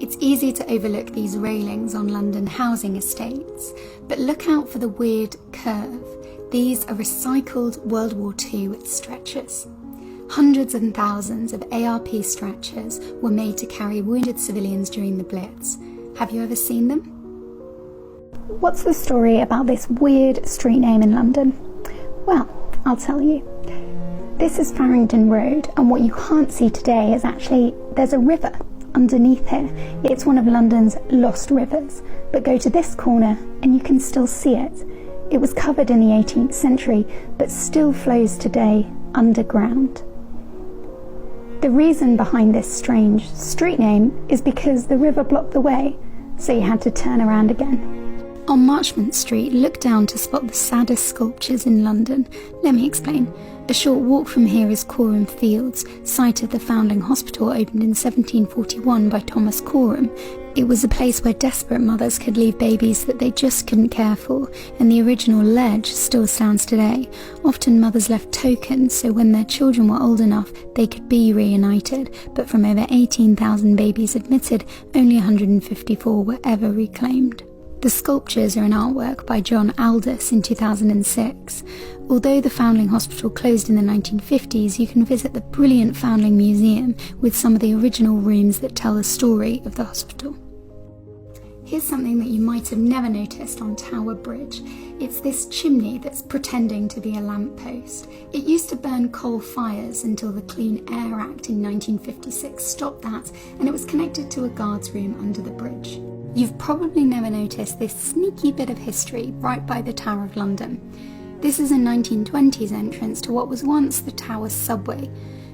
It's easy to overlook these railings on London housing estates, but look out for the weird curve. These are recycled World War II stretchers. Hundreds and thousands of ARP stretchers were made to carry wounded civilians during the Blitz. Have you ever seen them? What's the story about this weird street name in London? Well, I'll tell you. This is Farringdon Road, and what you can't see today is actually there's a river underneath here. It's one of London's lost rivers, but go to this corner and you can still see it. It was covered in the 18th century, but still flows today underground. The reason behind this strange street name is because the river blocked the way, so you had to turn around again. On Marchmont Street, look down to spot the saddest sculptures in London. Let me explain. A short walk from here is Quorum Fields, site of the Foundling Hospital opened in 1741 by Thomas Quorum. It was a place where desperate mothers could leave babies that they just couldn't care for, and the original ledge still stands today. Often mothers left tokens so when their children were old enough they could be reunited, but from over 18,000 babies admitted, only 154 were ever reclaimed. The sculptures are an artwork by John Aldous in 2006. Although the Foundling Hospital closed in the 1950s, you can visit the brilliant Foundling Museum with some of the original rooms that tell the story of the hospital. Here's something that you might have never noticed on Tower Bridge. It's this chimney that's pretending to be a lamppost. It used to burn coal fires until the Clean Air Act in 1956 stopped that, and it was connected to a guard's room under the bridge. You've probably never noticed this sneaky bit of history right by the Tower of London. This is a 1920s entrance to what was once the Tower subway.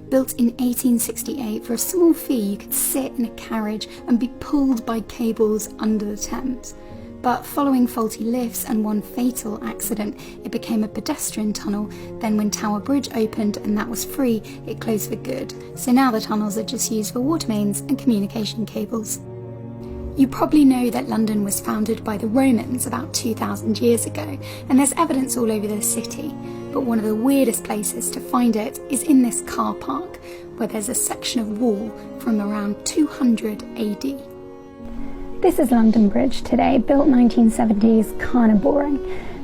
Built in 1868, for a small fee you could sit in a carriage and be pulled by cables under the Thames. But following faulty lifts and one fatal accident, it became a pedestrian tunnel. Then when Tower Bridge opened and that was free, it closed for good. So now the tunnels are just used for water mains and communication cables. You probably know that London was founded by the Romans about 2,000 years ago, and there's evidence all over the city, but one of the weirdest places to find it is in this car park, where there's a section of wall from around 200 AD. This is London Bridge today, built 1970s, kind of boring.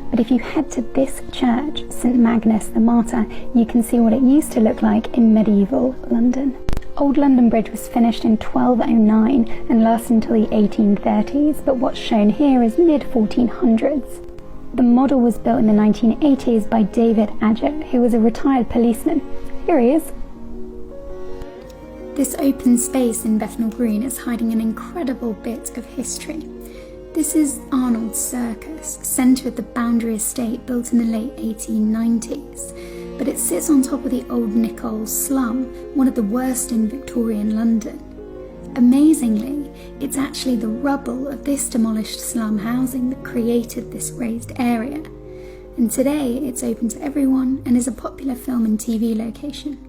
But if you head to this church, St Magnus the Martyr, you can see what it used to look like in medieval London. Old London Bridge was finished in 1209 and lasted until the 1830s, but what's shown here is mid-1400s. The model was built in the 1980s by David Adgett, who was a retired policeman. Here he is. This open space in Bethnal Green is hiding an incredible bit of history. This is Arnold's Circus, centre of the Boundary Estate built in the late 1890s. But it sits on top of the Old Nicol slum, one of the worst in Victorian London. Amazingly, it's actually the rubble of this demolished slum housing that created this raised area. And today it's open to everyone and is a popular film and TV location.